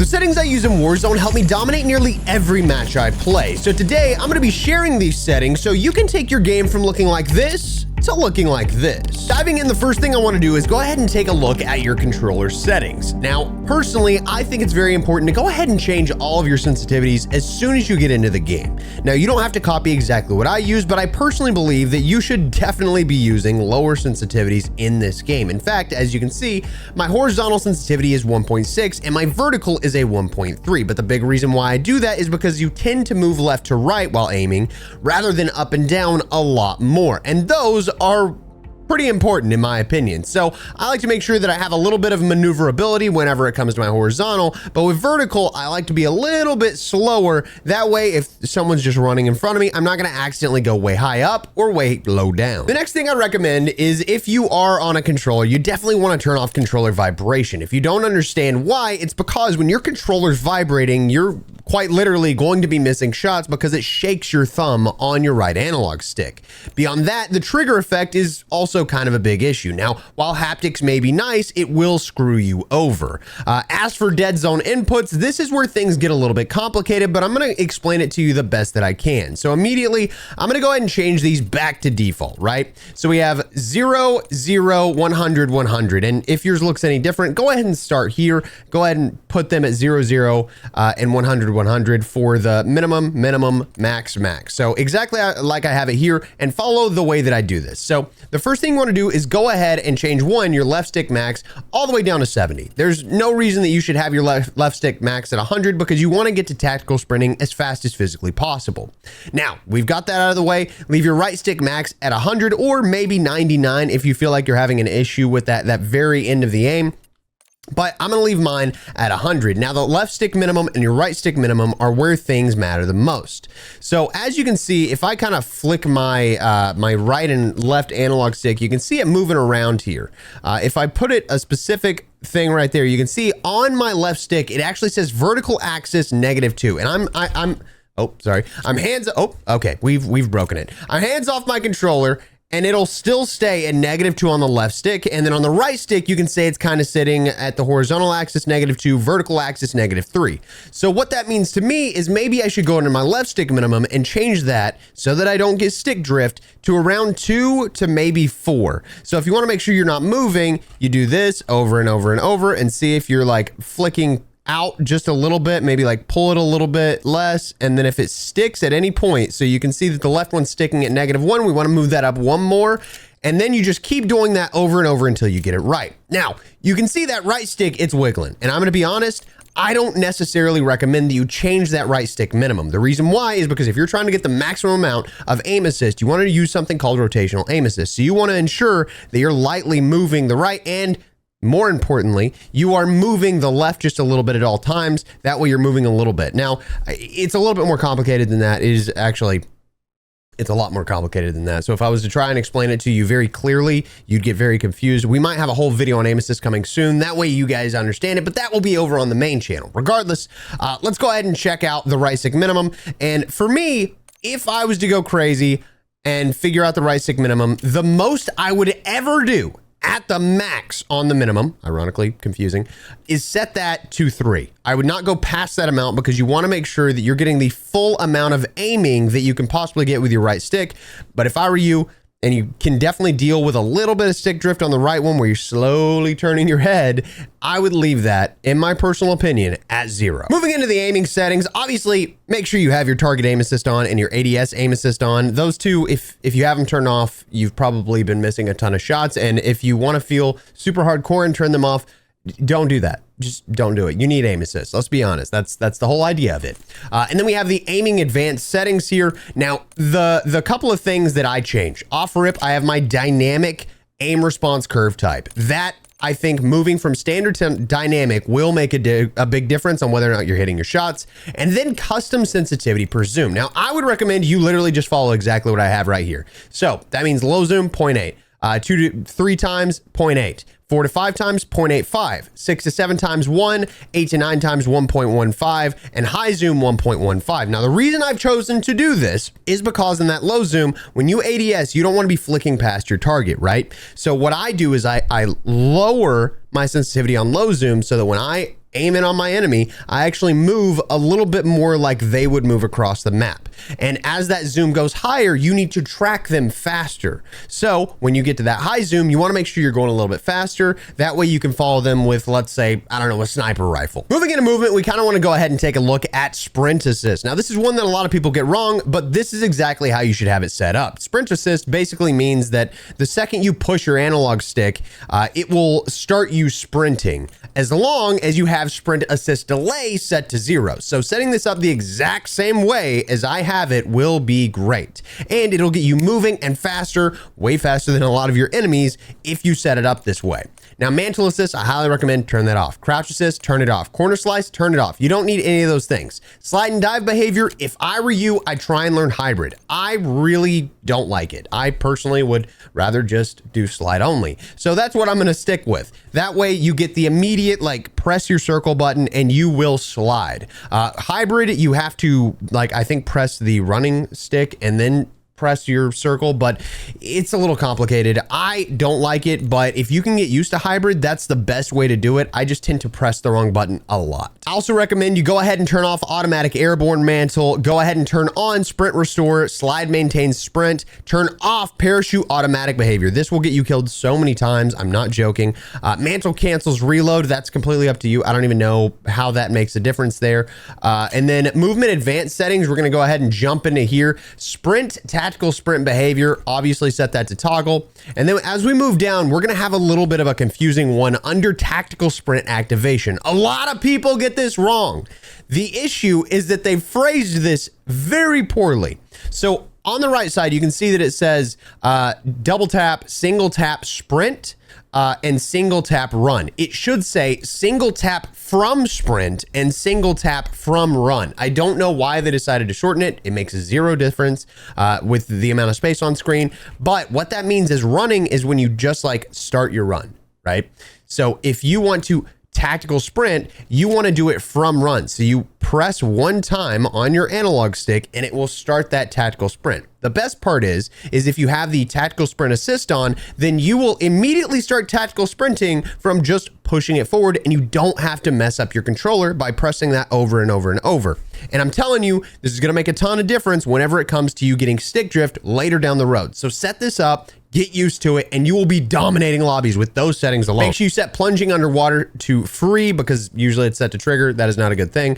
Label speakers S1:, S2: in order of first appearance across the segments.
S1: settings I use in Warzone help me dominate nearly every match I play. So today I'm going to be sharing these settings so you can take your game from looking like this to looking like this. Diving in, the first thing I want to do is go ahead and take a look at your controller settings. Now, personally, I think it's very important to go ahead and change all of your sensitivities as soon as you get into the game. Now, you don't have to copy exactly what I use, but I personally believe that you should definitely be using lower sensitivities in this game. In fact, as you can see, my horizontal sensitivity is 1.6 and my vertical is a 1.3. But the big reason why I do that is because you tend to move left to right while aiming rather than up and down a lot more. And those are pretty important in my opinion. So I like to make sure that I have a little bit of maneuverability whenever it comes to my horizontal, but with vertical, I like to be a little bit slower. That way, if someone's just running in front of me, I'm not gonna accidentally go way high up or way low down. The next thing I recommend is if you are on a controller, you definitely wanna turn off controller vibration. If you don't understand why, it's because when your controller's vibrating, you're quite literally going to be missing shots because it shakes your thumb on your right analog stick. Beyond that, the trigger effect is also kind of a big issue. Now, while haptics may be nice, it will screw you over. As for dead zone inputs, this is where things get a little bit complicated, but I'm gonna explain it to you the best that I can. So immediately, I'm gonna go ahead and change these back to default, right? So we have 0, 0, 100, 100. And if yours looks any different, go ahead and start here. Go ahead and put them at 0, 0, and 100, 100 for the minimum, minimum, max, max. So exactly like I have it here, and follow the way that I do this. So the first thing you want to do is go ahead and change your left stick max all the way down to 70. There's no reason that you should have your left stick max at 100 because you want to get to tactical sprinting as fast as physically possible. Now, we've got that out of the way. Leave your right stick max at 100 or maybe 99 if you feel like you're having an issue with that very end of the aim. But I'm gonna leave mine at 100. Now the left stick minimum and your right stick minimum are where things matter the most. So as you can see, if I kind of flick my my right and left analog stick, you can see it moving around here. If I put it a specific thing right there, you can see on my left stick, it actually says vertical axis -2. And I'm hands, oh, okay, we've broken it. I'm hands off my controller and it'll still stay at -2 on the left stick. And then on the right stick, you can say it's kind of sitting at the horizontal axis -2, vertical axis -3. So what that means to me is maybe I should go under my left stick minimum and change that so that I don't get stick drift to around 2 to maybe 4. So if you want to make sure you're not moving, you do this over and over and over and see if you're like flicking out just a little bit, maybe like pull it a little bit less. And then if it sticks at any point, so you can see that the left one's sticking at -1, we want to move that up one more. And then you just keep doing that over and over until you get it right. Now, you can see that right stick, it's wiggling. And I'm going to be honest, I don't necessarily recommend that you change that right stick minimum. The reason why is because if you're trying to get the maximum amount of aim assist, you want to use something called rotational aim assist. So you want to ensure that you're lightly moving the right and more importantly, you are moving the left just a little bit at all times. That way you're moving a little bit. Now, it's a little bit more complicated than that. It's a lot more complicated than that. So if I was to try and explain it to you very clearly, you'd get very confused. We might have a whole video on aim assist coming soon. That way you guys understand it, but that will be over on the main channel. Regardless, let's go ahead and check out the right stick minimum. And for me, if I was to go crazy and figure out the right stick minimum, the most I would ever do at the max on the minimum, ironically confusing, is set that to 3. I would not go past that amount because you want to make sure that you're getting the full amount of aiming that you can possibly get with your right stick. But if I were you, and you can definitely deal with a little bit of stick drift on the right one where you're slowly turning your head, I would leave that, in my personal opinion, at 0. Moving into the aiming settings, obviously, make sure you have your target aim assist on and your ADS aim assist on. Those two, if you have them turned off, you've probably been missing a ton of shots. And if you want to feel super hardcore and turn them off, don't do that. Just don't do it. You need aim assist. Let's be honest. That's the whole idea of it. And then we have the aiming advanced settings here. Now, the couple of things that I change. Off rip, I have my dynamic aim response curve type. That, I think, moving from standard to dynamic will make a big difference on whether or not you're hitting your shots. And then custom sensitivity per zoom. Now, I would recommend you literally just follow exactly what I have right here. So that means low zoom, 0.8. 2 to 3 times, 0.8. 4 to 5 times, 0.85, 6 to 7 times 1, 8 to 9 times 1.15, and high zoom 1.15. Now, the reason I've chosen to do this is because in that low zoom, when you ADS, you don't want to be flicking past your target, right? So what I do is I lower my sensitivity on low zoom so that when I aim in on my enemy, I actually move a little bit more like they would move across the map. And as that zoom goes higher, you need to track them faster. So when you get to that high zoom, you want to make sure you're going a little bit faster. That way you can follow them with, let's say, I don't know, a sniper rifle. Moving into movement, we kind of want to go ahead and take a look at sprint assist. Now, this is one that a lot of people get wrong, but this is exactly how you should have it set up. Sprint assist basically means that the second you push your analog stick, it will start you sprinting as long as you have sprint assist delay set to 0. So setting this up the exact same way as I have it will be great. And it'll get you moving and faster, way faster than a lot of your enemies if you set it up this way. Now, mantle assist, I highly recommend turn that off. Crouch assist, turn it off. Corner slice, turn it off. You don't need any of those things. Slide and dive behavior, if I were you, I'd try and learn hybrid. I really don't like it. I personally would rather just do slide only. So that's what I'm going to stick with. That way you get the immediate, like, press your circle button and you will slide. Hybrid, you have to, like, I think press the running stick and then press your circle, but it's a little complicated. I don't like it, but if you can get used to hybrid, that's the best way to do it. I just tend to press the wrong button a lot. I also recommend you go ahead and turn off automatic airborne mantle, go ahead and turn on sprint restore, slide maintain sprint, turn off parachute automatic behavior. This will get you killed so many times. I'm not joking. Mantle cancels reload. That's completely up to you. I don't even know how that makes a difference there. And then movement advanced settings, we're going to go ahead and jump into here. Sprint, tactical sprint behavior, obviously set that to toggle. And then as we move down, we're going to have a little bit of a confusing one under tactical sprint activation. A lot of people get this wrong. The issue is that they've phrased this very poorly. So on the right side, you can see that it says double tap, single tap sprint, and single tap run. It should say single tap from sprint and single tap from run. I don't know why they decided to shorten it. It makes zero difference with the amount of space on screen. But what that means is running is when you just like start your run, right? So if you want to tactical sprint, you want to do it from run. So you press one time on your analog stick and it will start that tactical sprint. The best part is if you have the tactical sprint assist on, then you will immediately start tactical sprinting from just pushing it forward, and you don't have to mess up your controller by pressing that over and over and over. And I'm telling you, this is going to make a ton of difference whenever it comes to you getting stick drift later down the road. So set this up, get used to it, and you will be dominating lobbies with those settings alone. Make sure you set plunging underwater to free because usually it's set to trigger. That is not a good thing.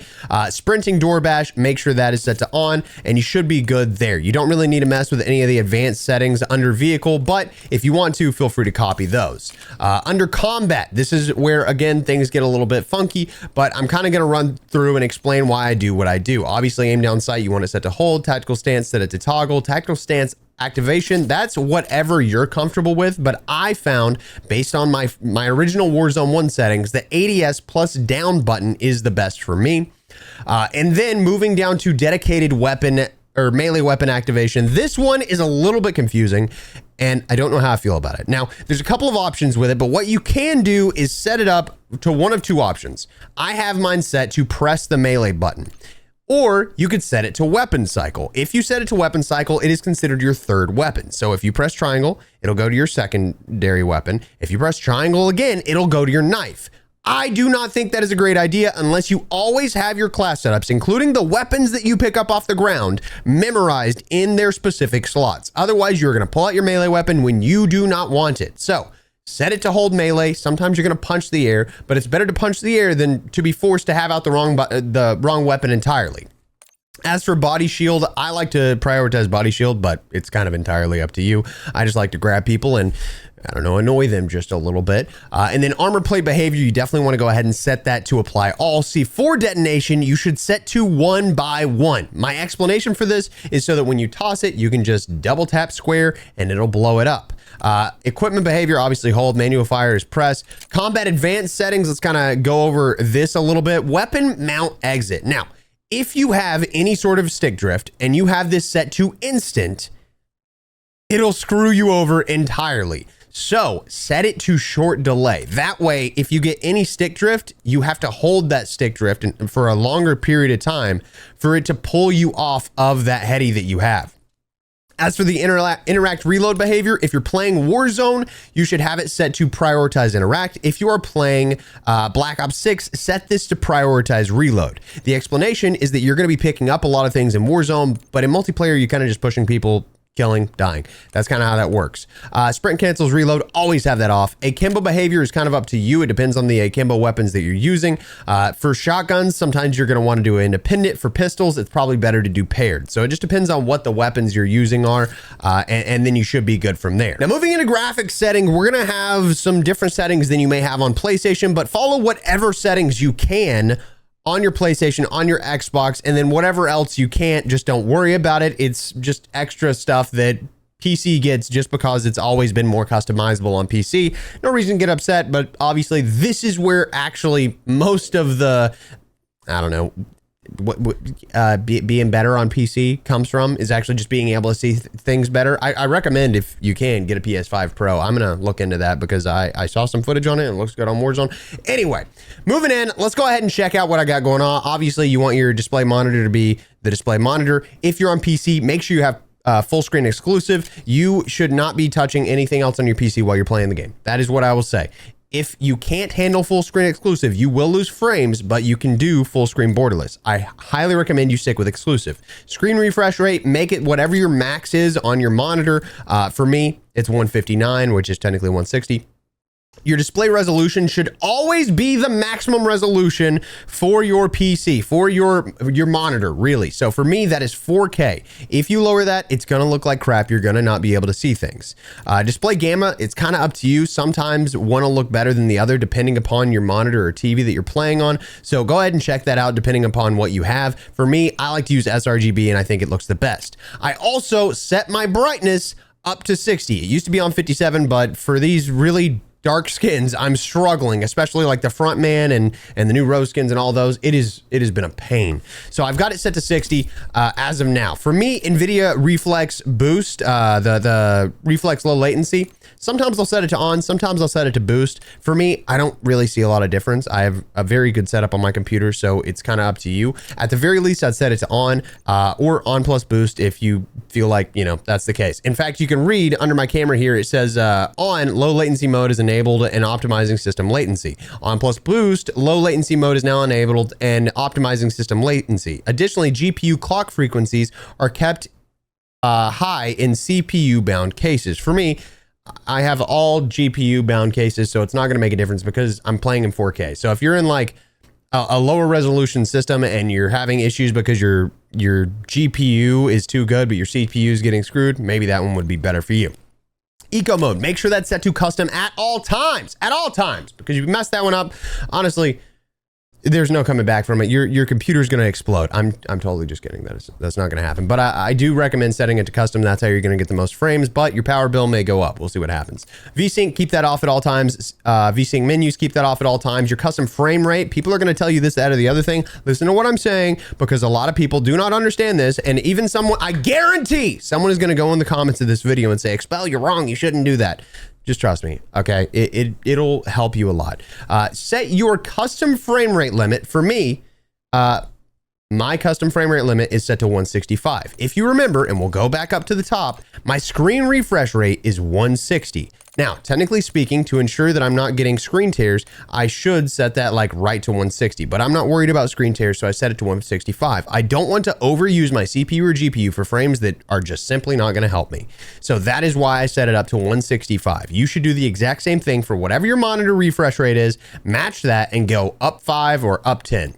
S1: Sprinting door bash, make sure that is set to on, and you should be good there. You don't really need to mess with any of the advanced settings under vehicle, but if you want to, feel free to copy those. Under combat, this is where, again, things get a little bit funky, but I'm kind of going to run through and explain why I do what I do. Obviously, aim down sight, you want it set to hold. Tactical stance, set it to toggle. Tactical stance activation, that's whatever you're comfortable with, but I found, based on my original Warzone 1 settings, the ADS plus down button is the best for me. And then moving down to dedicated weapon or melee weapon activation, this one is a little bit confusing and I don't know how I feel about it. Now, there's a couple of options with it, but what you can do is set it up to one of two options. I have mine set to press the melee button. Or you could set it to weapon cycle. If you set it to weapon cycle, it is considered your third weapon. So if you press triangle, it'll go to your secondary weapon. If you press triangle again, it'll go to your knife. I do not think that is a great idea unless you always have your class setups, including the weapons that you pick up off the ground, memorized in their specific slots. Otherwise, you're going to pull out your melee weapon when you do not want it. So set it to hold melee. Sometimes you're going to punch the air, but it's better to punch the air than to be forced to have out the wrong weapon entirely. As for body shield, I like to prioritize body shield, but it's kind of entirely up to you. I just like to grab people and, I don't know, annoy them just a little bit. And then armor plate behavior, you definitely want to go ahead and set that to apply all. C4 detonation, you should set to 1 by 1. My explanation for this is so that when you toss it, you can just double tap square and it'll blow it up. Equipment behavior, obviously hold. Manual fire is press. Combat advanced settings, let's kind of go over this a little bit. Weapon mount exit. Now, if you have any sort of stick drift and you have this set to instant, it'll screw you over entirely. So set it to short delay. That way, if you get any stick drift, you have to hold that stick drift for a longer period of time for it to pull you off of that heady that you have. As for the interact reload behavior, if you're playing Warzone, you should have it set to prioritize interact. If you are playing Black Ops 6, set this to prioritize reload. The explanation is that you're going to be picking up a lot of things in Warzone, but in multiplayer, you're kind of just pushing people, killing, dying. That's kind of how that works. Sprint cancels reload, always have that off. Akimbo behavior is kind of up to you. It depends on the akimbo weapons that you're using. For shotguns, sometimes you're going to want to do independent. For pistols, it's probably better to do paired. So it just depends on what the weapons you're using are, and then you should be good from there. Now, moving into graphics setting, we're going to have some different settings than you may have on PlayStation, but follow whatever settings you can on your PlayStation, on your Xbox, and then whatever else you can't, just don't worry about it. It's just extra stuff that PC gets just because it's always been more customizable on PC. No reason to get upset, but obviously this is where actually most of the, I don't know, being better on PC comes from, is actually just being able to see things better. I recommend, if you can, get a PS5 Pro. I'm gonna look into that because I saw some footage on it and it looks good on Warzone. Anyway, moving in, let's go ahead and check out what I got going on. Obviously, you want your display monitor to be the display monitor. If you're on PC, make sure you have full screen exclusive. You should not be touching anything else on your PC while you're playing the game. That is what I will say. If you can't handle full screen exclusive, you will lose frames, but you can do full screen borderless. I highly recommend you stick with exclusive. Screen refresh rate, make it whatever your max is on your monitor. For me, it's 159, which is technically 160. Your display resolution should always be the maximum resolution for your PC, for your monitor, really. So for me, that is 4K. If you lower that, it's going to look like crap. You're going to not be able to see things. Display gamma, it's kind of up to you. Sometimes one will look better than the other depending upon your monitor or TV that you're playing on. So go ahead and check that out depending upon what you have. For me, I like to use sRGB and I think it looks the best. I also set my brightness up to 60. It used to be on 57, but for these really dark skins, I'm struggling, especially like the front man and the new rose skins and all those. It has been a pain. So I've got it set to 60 as of now. For me, NVIDIA Reflex Boost, the Reflex Low Latency, sometimes I'll set it to on, sometimes I'll set it to boost. For me, I don't really see a lot of difference. I have a very good setup on my computer, so it's kind of up to you. At the very least, I'd set it to on or on plus boost if you feel like, you know, that's the case. In fact, you can read under my camera here, it says on, low latency mode is enabled and optimizing system latency. On plus boost, low latency mode is now enabled and optimizing system latency. Additionally, GPU clock frequencies are kept high in CPU bound cases. For me, I have all GPU bound cases, so it's not going to make a difference because I'm playing in 4K. So if you're in like a lower resolution system and you're having issues because your GPU is too good, but your CPU is getting screwed, maybe that one would be better for you. Eco mode, make sure that's set to custom at all times, because if you mess that one up, honestly, there's no coming back from it. Your computer's going to explode. I'm totally just kidding. That's not going to happen. But I do recommend setting it to custom. That's how you're going to get the most frames, but your power bill may go up. We'll see what happens. VSync, keep that off at all times. VSync menus, keep that off at all times. Your custom frame rate, people are going to tell you this, that, or the other thing. Listen to what I'm saying, because a lot of people do not understand this. And even someone, I guarantee someone is going to go in the comments of this video and say, Expel, you're wrong. You shouldn't do that. Just trust me, okay? It'll help you a lot. Set your custom frame rate limit. For me, my custom frame rate limit is set to 165. If you remember, and we'll go back up to the top, my screen refresh rate is 160. Now, technically speaking, to ensure that I'm not getting screen tears, I should set that like right to 160, but I'm not worried about screen tears, so I set it to 165. I don't want to overuse my CPU or GPU for frames that are just simply not going to help me. So that is why I set it up to 165. You should do the exact same thing for whatever your monitor refresh rate is, match that and go up 5 or up 10.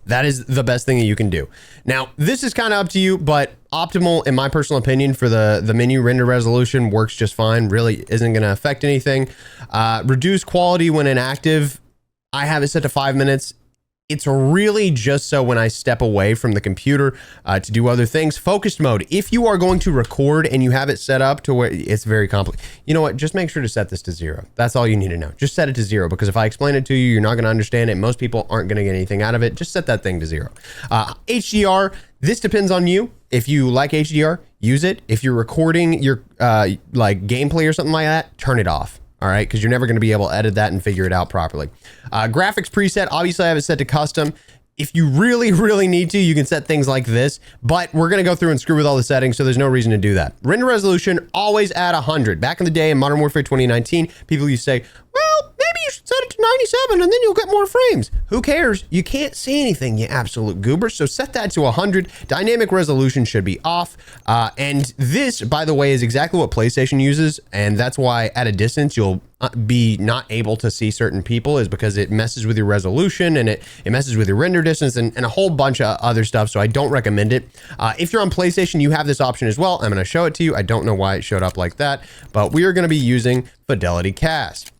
S1: That is the best thing that you can do. Now, this is kind of up to you, but optimal, in my personal opinion, for the menu render resolution works just fine. Really isn't going to affect anything. Reduce quality when inactive. I have it set to 5 minutes. It's really just so when I step away from the computer to do other things. Focused mode. If you are going to record and you have it set up to where it's very complicated, you know what? Just make sure to set this to 0. That's all you need to know. Just set it to 0, because if I explain it to you, you're not going to understand it. Most people aren't going to get anything out of it. Just set that thing to 0. HDR. This depends on you. If you like HDR, use it. If you're recording your like gameplay or something like that, turn it off. All right, because you're never going to be able to edit that and figure it out properly. Graphics preset, obviously I have it set to custom. If you really, really need to, you can set things like this, but we're going to go through and screw with all the settings, so there's no reason to do that. Render resolution, always at 100. Back in the day in Modern Warfare 2019, people used to say, well, maybe you should set it to 97 and then you'll get more frames. Who cares? You can't see anything, you absolute goober. So set that to 100. Dynamic resolution should be off. And this, by the way, is exactly what PlayStation uses, and that's why at a distance you'll be not able to see certain people, is because it messes with your resolution and it messes with your render distance and a whole bunch of other stuff. So I don't recommend it. If you're on PlayStation, you have this option as well. I'm going to show it to you. I don't know why it showed up like that, but we are going to be using Fidelity Cast.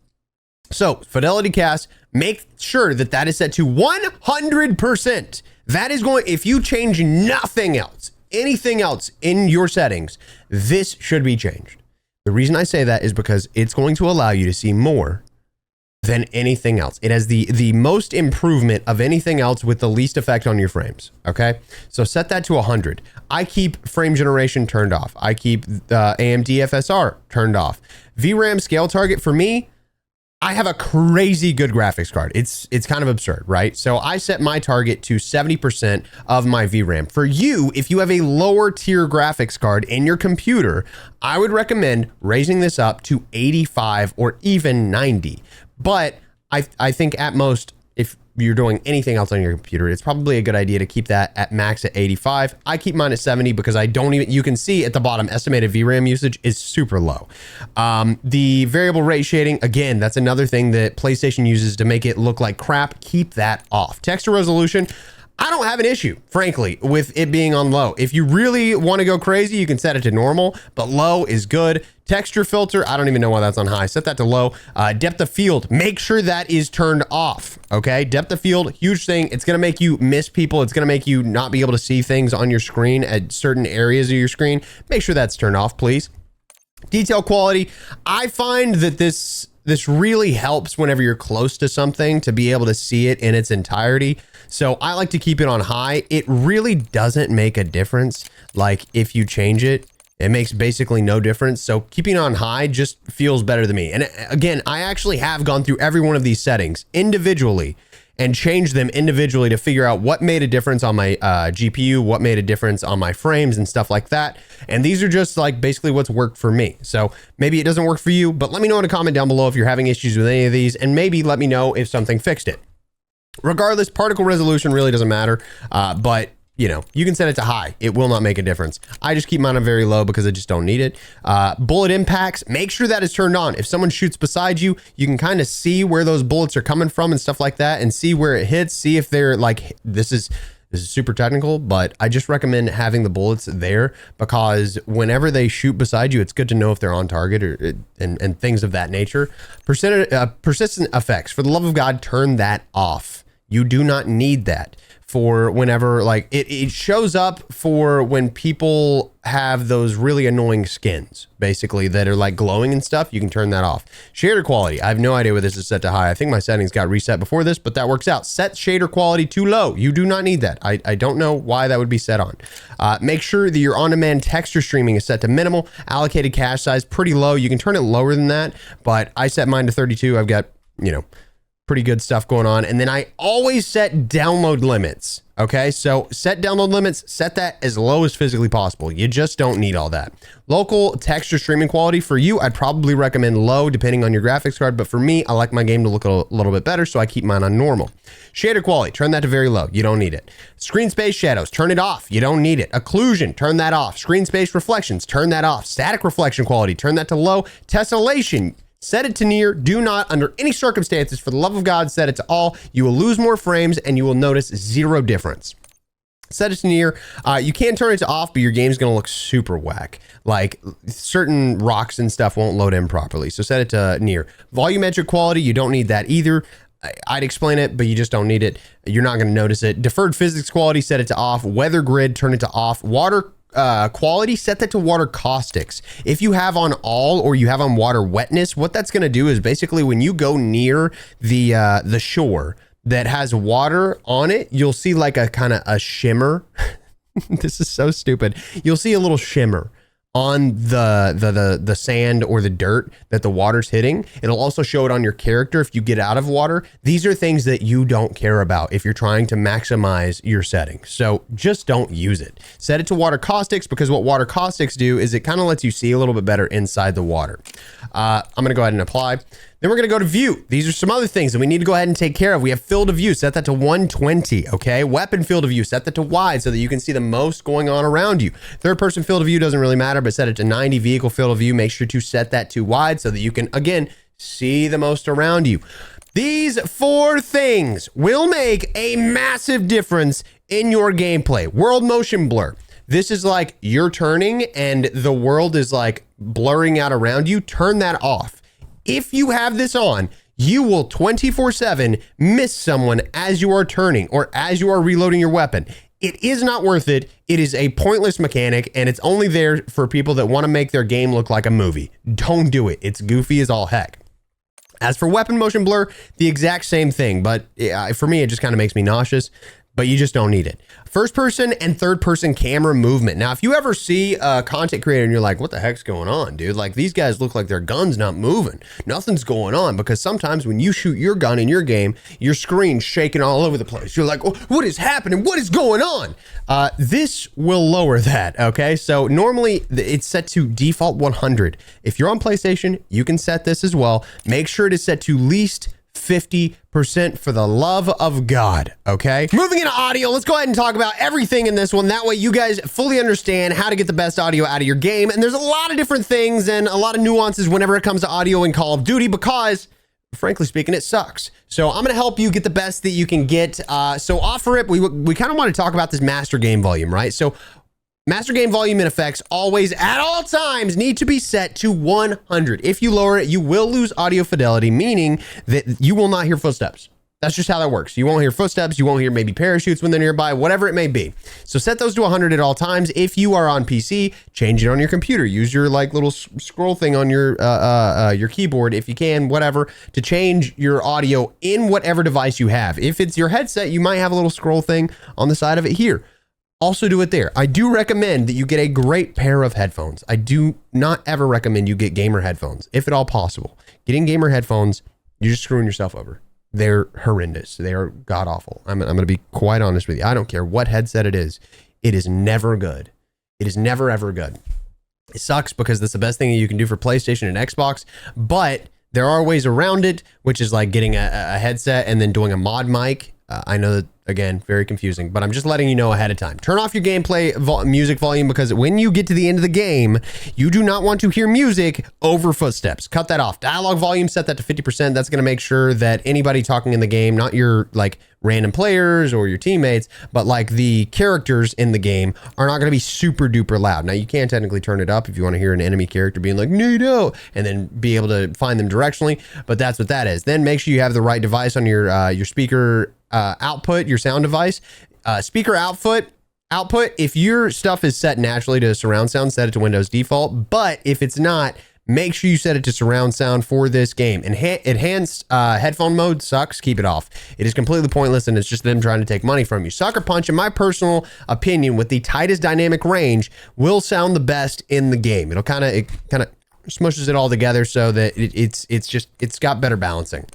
S1: So Fidelity Cast, make sure that that is set to 100%. That is going, if you change nothing else, anything else in your settings, this should be changed. The reason I say that is because it's going to allow you to see more than anything else. It has the most improvement of anything else with the least effect on your frames, okay? So set that to 100. I keep frame generation turned off. I keep AMD FSR turned off. VRAM scale target for me, I have a crazy good graphics card. It's kind of absurd, right? So I set my target to 70% of my VRAM. For you, if you have a lower tier graphics card in your computer, I would recommend raising this up to 85 or even 90. But I think at most, if you're doing anything else on your computer, it's probably a good idea to keep that at max at 85. I keep mine at 70 because I don't even, you can see at the bottom, estimated VRAM usage is super low. The variable rate shading, again, that's another thing that PlayStation uses to make it look like crap. Keep that off. Texture resolution, I don't have an issue, frankly, with it being on low. If you really want to go crazy, you can set it to normal, but low is good. Texture filter, I don't even know why that's on high. Set that to low. Depth of field, make sure that is turned off, okay? Depth of field, huge thing. It's going to make you miss people. It's going to make you not be able to see things on your screen at certain areas of your screen. Make sure that's turned off, please. Detail quality, I find that this really helps whenever you're close to something to be able to see it in its entirety. So I like to keep it on high. It really doesn't make a difference. Like if you change it, it makes basically no difference. So keeping it on high just feels better to me. And again, I actually have gone through every one of these settings individually and changed them individually to figure out what made a difference on my GPU, what made a difference on my frames and stuff like that. And these are just like basically what's worked for me. So maybe it doesn't work for you, but let me know in a comment down below if you're having issues with any of these, and maybe let me know if something fixed it. Regardless, particle resolution really doesn't matter, but you know, you can set it to high. It will not make a difference. I just keep mine on very low because I just don't need it. Bullet impacts, make sure that is turned on. If someone shoots beside you, you can kind of see where those bullets are coming from and stuff like that, and see where it hits, see if they're like, this is super technical, but I just recommend having the bullets there because whenever they shoot beside you, it's good to know if they're on target or and things of that nature. Persistent effects, for the love of God, turn that off. You do not need that for whenever, like it shows up for when people have those really annoying skins, basically, that are like glowing and stuff. You can turn that off. Shader quality, I have no idea where this is set to high. I think my settings got reset before this, but that works out. Set shader quality to low. You do not need that. I don't know why that would be set on. Make sure that your on-demand texture streaming is set to minimal. Allocated cache size, pretty low. You can turn it lower than that, but I set mine to 32. I've got, you know, pretty good stuff going on. And then I always set download limits. Okay, so set download limits, set that as low as physically possible. You just don't need all that. Local texture streaming quality, for you, I'd probably recommend low depending on your graphics card, but for me, I like my game to look a little bit better, so I keep mine on normal. Shader quality, turn that to very low. You don't need it. Screen space shadows, turn it off. You don't need it. Occlusion, turn that off. Screen space reflections, turn that off. Static reflection quality, turn that to low. Tessellation, set it to near. Do not, under any circumstances, for the love of God, set it to all. You will lose more frames and you will notice zero difference. Set it to near. You can turn it to off, but your game's gonna look super whack. Like certain rocks and stuff won't load in properly. So set it to near. Volumetric quality, you don't need that either. I'd explain it, but you just don't need it. You're not gonna notice it. Deferred physics quality, set it to off. Weather grid, turn it to off. Water quality, set that to water caustics. If you have on all or you have on water wetness, what that's going to do is basically when you go near the shore that has water on it, you'll see like a kind of a shimmer. This is so stupid. You'll see a little shimmer on the sand or the dirt that the water's hitting. It'll also show it on your character if you get out of water. These are things that you don't care about if you're trying to maximize your settings. So just don't use it. Set it to water caustics, because what water caustics do is it kind of lets you see a little bit better inside the water. I'm going to go ahead and apply. Then we're going to go to view. These are some other things that we need to go ahead and take care of. We have field of view, set that to 120, okay? Weapon field of view, set that to wide so that you can see the most going on around you. Third person field of view doesn't really matter, but set it to 90. Vehicle field of view, make sure to set that to wide so that you can, again, see the most around you. These 4 things will make a massive difference in your gameplay. World motion blur. This is like you're turning and the world is like blurring out around you. Turn that off. If you have this on, you will 24/7 miss someone as you are turning or as you are reloading your weapon. It is not worth it. It is a pointless mechanic, and it's only there for people that want to make their game look like a movie. Don't do it. It's goofy as all heck. As for weapon motion blur, the exact same thing, but for me, it just kind of makes me nauseous. But you just don't need it. First person and third person camera movement. Now, if you ever see a content creator and you're like, what the heck's going on, dude? Like, these guys look like their gun's not moving. Nothing's going on, because sometimes when you shoot your gun in your game, your screen's shaking all over the place. You're like, oh, what is happening? What is going on? This will lower that, okay? So normally it's set to default 100. If you're on PlayStation, you can set this as well. Make sure it is set to least 50% for the love of God, okay? Moving into audio, let's go ahead and talk about everything in this one. That way you guys fully understand how to get the best audio out of your game. And there's a lot of different things and a lot of nuances whenever it comes to audio in Call of Duty, because frankly speaking, it sucks. So I'm going to help you get the best that you can get. So off rip, we kind of want to talk about this master game volume, right? So master game volume and effects always at all times need to be set to 100. If you lower it, you will lose audio fidelity, meaning that you will not hear footsteps. That's just how that works. You won't hear footsteps. You won't hear maybe parachutes when they're nearby, whatever it may be. So set those to 100 at all times. If you are on PC, change it on your computer. Use your like little scroll thing on your keyboard, if you can, whatever, to change your audio in whatever device you have. If it's your headset, you might have a little scroll thing on the side of it here. Also do it there. I do recommend that you get a great pair of headphones. I do not ever recommend you get gamer headphones, if at all possible. Getting gamer headphones, you're just screwing yourself over. They're horrendous. They are god awful. I'm going to be quite honest with you. I don't care what headset it is. It is never good. It is never, ever good. It sucks because that's the best thing that you can do for PlayStation and Xbox, but there are ways around it, which is like getting a headset and then doing a mod mic. I know that, again, very confusing, but I'm just letting you know ahead of time. Turn off your gameplay music volume, because when you get to the end of the game, you do not want to hear music over footsteps. Cut that off. Dialogue volume, set that to 50%. That's going to make sure that anybody talking in the game, not your like random players or your teammates, but like the characters in the game, are not going to be super duper loud. Now, you can technically turn it up if you want to hear an enemy character being like, no, and then be able to find them directionally, but that's what that is. Then make sure you have the right device on your speaker output, your sound device. Speaker output, if your stuff is set naturally to surround sound, set it to Windows default. But if it's not, make sure you set it to surround sound for this game. Enhanced headphone mode sucks. Keep it off. It is completely pointless, and it's just them trying to take money from you. Sucker Punch, in my personal opinion, with the tightest dynamic range, will sound the best in the game. It kind of smushes it all together so that it's got better balancing.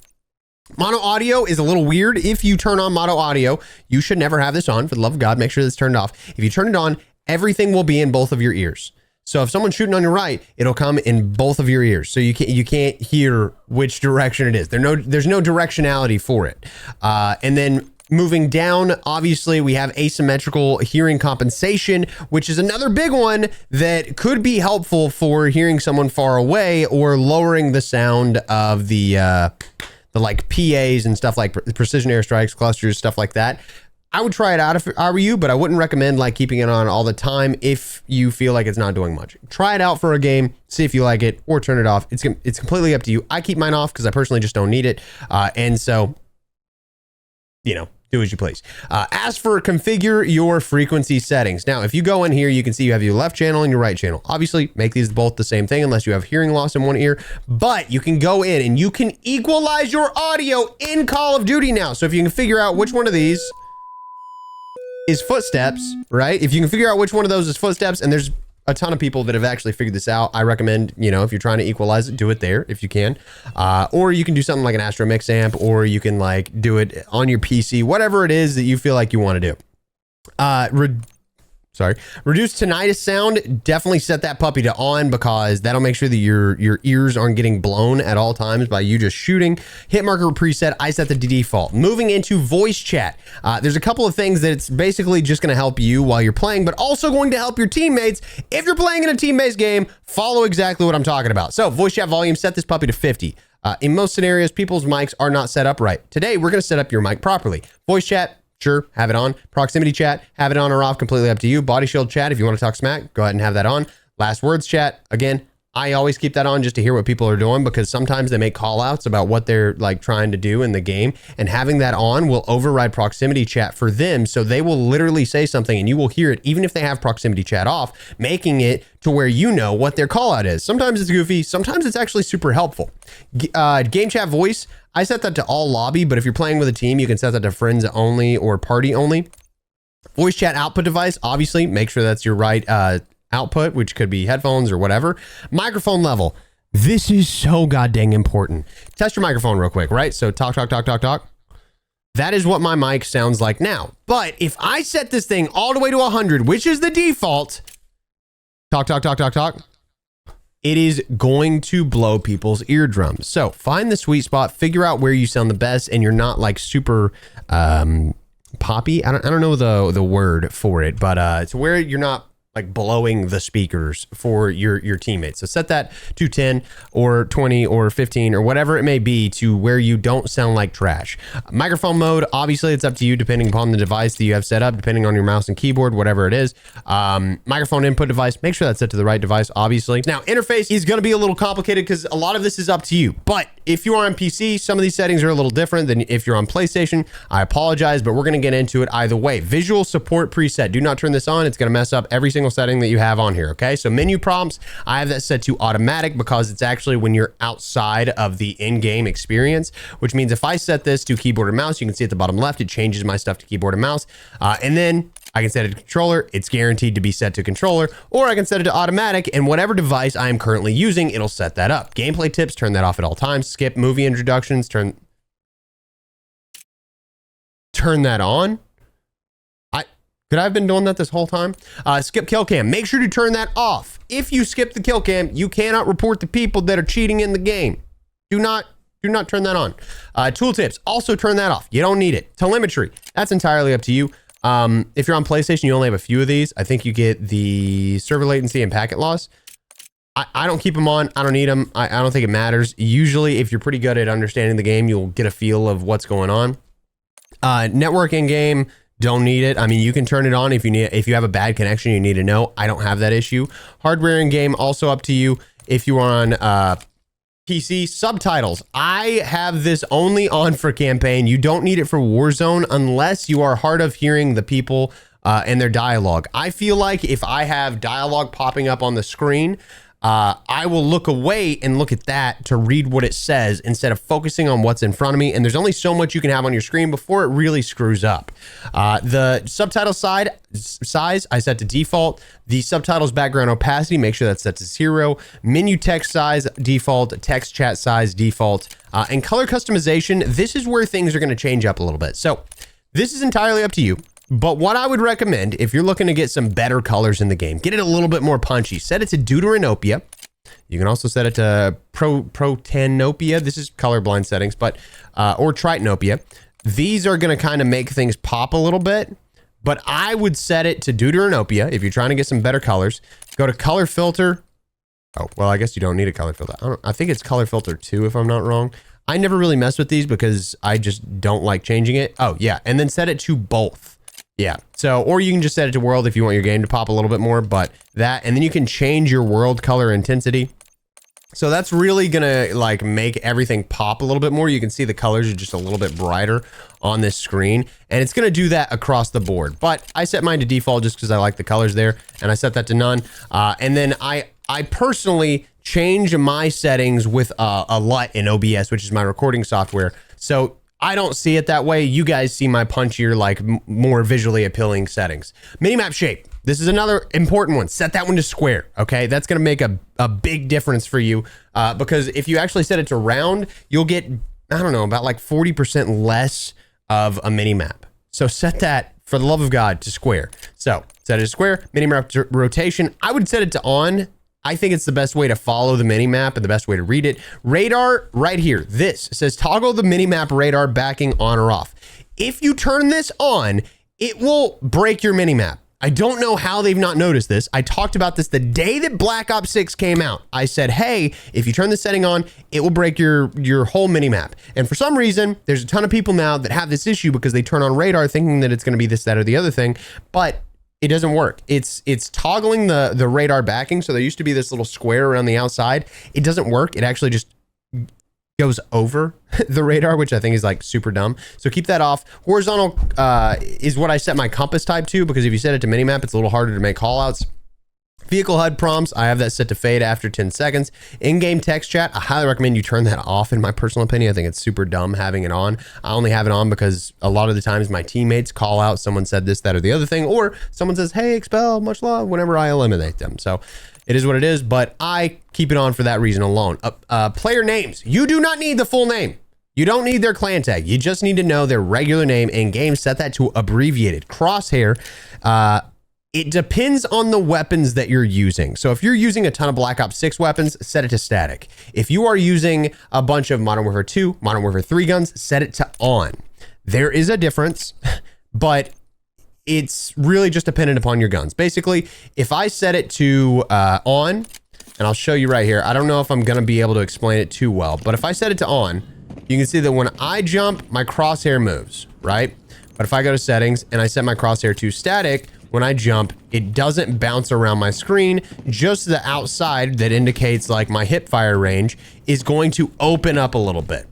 S1: Mono audio is a little weird. If you turn on mono audio, you should never have this on. For the love of God, make sure that's turned off. If you turn it on, everything will be in both of your ears. So if someone's shooting on your right, it'll come in both of your ears. So you can't hear which direction it is. There's no directionality for it. And then moving down, obviously, we have asymmetrical hearing compensation, which is another big one that could be helpful for hearing someone far away or lowering the sound of the like PAs and stuff, like precision airstrikes, clusters, stuff like that. I would try it out if I were you, but I wouldn't recommend like keeping it on all the time if you feel like it's not doing much. Try it out for a game, see if you like it, or turn it off. It's completely up to you. I keep mine off because I personally just don't need it. And so, do as you please. As for configure your frequency settings. Now, if you go in here, you can see you have your left channel and your right channel. Obviously, make these both the same thing unless you have hearing loss in one ear, but you can go in and you can equalize your audio in Call of Duty now. So if you can figure out which one of these is footsteps, right? If you can figure out which one of those is footsteps, and there's a ton of people that have actually figured this out. I recommend, you know, if you're trying to equalize it, do it there if you can. Or you can do something like an Astro Mix amp, or you can like do it on your PC, whatever it is that you feel like you want to do. Reduce tinnitus sound. Definitely set that puppy to on, because that'll make sure that your ears aren't getting blown at all times by you just shooting. Hit marker preset, I set the default. Moving into voice chat. There's a couple of things that it's basically just going to help you while you're playing, but also going to help your teammates. If you're playing in a team-based game, follow exactly what I'm talking about. So voice chat volume, set this puppy to 50. In most scenarios, people's mics are not set up right. Today, we're going to set up your mic properly. Voice chat, sure, have it on. Proximity chat, have it on or off, completely up to you. Body shield chat, if you want to talk smack, go ahead and have that on. Last words chat, again, I always keep that on just to hear what people are doing, because sometimes they make call outs about what they're like trying to do in the game, and having that on will override proximity chat for them. So they will literally say something and you will hear it even if they have proximity chat off, making it to where you know what their call out is. Sometimes it's goofy, sometimes it's actually super helpful. Game chat voice, I set that to all lobby, but if you're playing with a team, you can set that to friends only or party only. Voice chat output device, obviously make sure that's your right output, which could be headphones or whatever. Microphone level. This is so goddamn important. Test your microphone real quick, right? So talk. That is what my mic sounds like now. But if I set this thing all the way to 100, which is the default, talk, it is going to blow people's eardrums. So find the sweet spot, figure out where you sound the best, and you're not like super poppy. I don't know the word for it, but it's where you're not like blowing the speakers for your teammates. So set that to 10 or 20 or 15 or whatever it may be, to where you don't sound like trash. Microphone mode, obviously it's up to you depending upon the device that you have set up, depending on your mouse and keyboard, whatever it is. Microphone input device, make sure that's set to the right device, obviously. Now, interface is going to be a little complicated because a lot of this is up to you. But if you are on PC, some of these settings are a little different than if you're on PlayStation. I apologize, but we're going to get into it either way. Visual support preset, do not turn this on. It's going to mess up every single setting that you have on here, okay? So menu prompts, I have that set to automatic, because it's actually when you're outside of the in-game experience, which means if I set this to keyboard and mouse, you can see at the bottom left, it changes my stuff to keyboard and mouse. And then I can set it to controller. It's guaranteed to be set to controller, or I can set it to automatic, and whatever device I am currently using, it'll set that up. Gameplay tips, turn that off at all times. Skip movie introductions, turn that on. Could I have been doing that this whole time? Skip kill cam. Make sure to turn that off. If you skip the kill cam, you cannot report the people that are cheating in the game. Do not turn that on. Tooltips, also turn that off. You don't need it. Telemetry, that's entirely up to you. If you're on PlayStation, you only have a few of these. I think you get the server latency and packet loss. I don't keep them on. I don't need them. I don't think it matters. Usually, if you're pretty good at understanding the game, you'll get a feel of what's going on. Network in game, don't need it. I mean, you can turn it on if you have a bad connection, you need to know. I don't have that issue. Hardware in game, also up to you. If you are on PC, subtitles, I have this only on for campaign. You don't need it for Warzone unless you are hard of hearing the people and their dialogue. I feel like if I have dialogue popping up on the screen, I will look away and look at that to read what it says instead of focusing on what's in front of me. And there's only so much you can have on your screen before it really screws up. The subtitle size, I set to default. The subtitles background opacity, make sure that's set to 0. Menu text size, default. Text chat size, default. And color customization, this is where things are going to change up a little bit. So this is entirely up to you. But what I would recommend, if you're looking to get some better colors in the game, get it a little bit more punchy. Set it to Deuteranopia. You can also set it to Protanopia. This is colorblind settings, but or Tritanopia. These are going to kind of make things pop a little bit. But I would set it to Deuteranopia if you're trying to get some better colors. Go to color filter. Oh, well, I guess you don't need a color filter. I think it's color filter 2 if I'm not wrong. I never really mess with these because I just don't like changing it. Oh, yeah. And then set it to both. Yeah, so, or you can just set it to world if you want your game to pop a little bit more, but that, and then you can change your world color intensity. So that's really gonna like make everything pop a little bit more. You can see the colors are just a little bit brighter on this screen, and it's gonna do that across the board. But I set mine to default just because I like the colors there, and I set that to none. And then I personally change my settings with a LUT in OBS, which is my recording software. So I don't see it that way. You guys see my punchier, like more visually appealing settings. Minimap shape. This is another important one. Set that one to square, okay? That's gonna make a big difference for you because if you actually set it to round, you'll get, I don't know, about like 40% less of a minimap. So set that, for the love of God, to square. So set it to square, minimap rotation. I would set it to on. I think it's the best way to follow the minimap and the best way to read it. Radar right here. This says toggle the minimap radar backing on or off. If you turn this on, it will break your minimap. I don't know how they've not noticed this. I talked about this the day that Black Ops 6 came out. I said, hey, if you turn this setting on, it will break your whole minimap. And for some reason, there's a ton of people now that have this issue because they turn on radar thinking that it's going to be this, that, or the other thing, but it doesn't work. It's toggling the radar backing. So there used to be this little square around the outside. It doesn't work. It actually just goes over the radar, which I think is like super dumb. So keep that off. Horizontal is what I set my compass type to, because if you set it to minimap, it's a little harder to make callouts. Vehicle HUD prompts, I have that set to fade after 10 seconds. In-game text chat, I highly recommend you turn that off in my personal opinion. I think it's super dumb having it on. I only have it on because a lot of the times my teammates call out someone said this, that, or the other thing, or someone says, hey, Expel, much love, whenever I eliminate them. So it is what it is, but I keep it on for that reason alone. Player names, you do not need the full name. You don't need their clan tag. You just need to know their regular name in game. Set that to abbreviated. Crosshair, it depends on the weapons that you're using. So if you're using a ton of Black Ops 6 weapons, set it to static. If you are using a bunch of Modern Warfare 2, Modern Warfare 3 guns, set it to on. There is a difference, but it's really just dependent upon your guns. Basically, if I set it to on, and I'll show you right here. I don't know if I'm gonna be able to explain it too well, but if I set it to on, you can see that when I jump, my crosshair moves, right? But if I go to settings and I set my crosshair to static, when I jump, it doesn't bounce around my screen. Just the outside that indicates like my hip fire range is going to open up a little bit.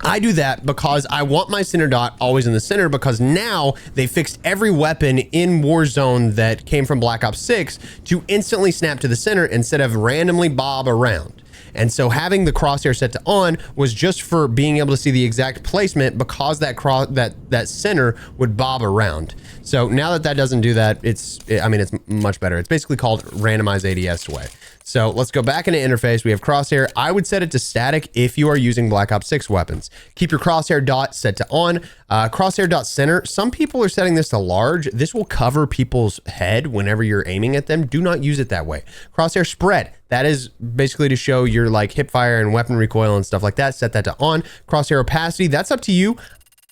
S1: I do that because I want my center dot always in the center, because now they fixed every weapon in Warzone that came from Black Ops 6 to instantly snap to the center instead of randomly bob around. And so having the crosshair set to on was just for being able to see the exact placement, because that center would bob around. So now that that doesn't do that, it's much better. It's basically called randomized ADS way. So let's go back into interface. We have crosshair. I would set it to static if you are using Black Ops 6 weapons. Keep your crosshair dot set to on. Crosshair dot center. Some people are setting this to large. This will cover people's head whenever you're aiming at them. Do not use it that way. Crosshair spread. That is basically to show your like hip fire and weapon recoil and stuff like that. Set that to on. Crosshair opacity. That's up to you.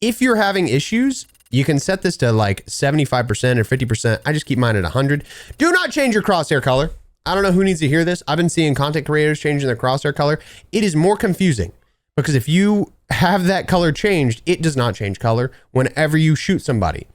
S1: If you're having issues, you can set this to like 75% or 50%. I just keep mine at 100. Do not change your crosshair color. I don't know who needs to hear this. I've been seeing content creators changing their crosshair color. It is more confusing because if you have that color changed, it does not change color whenever you shoot somebody.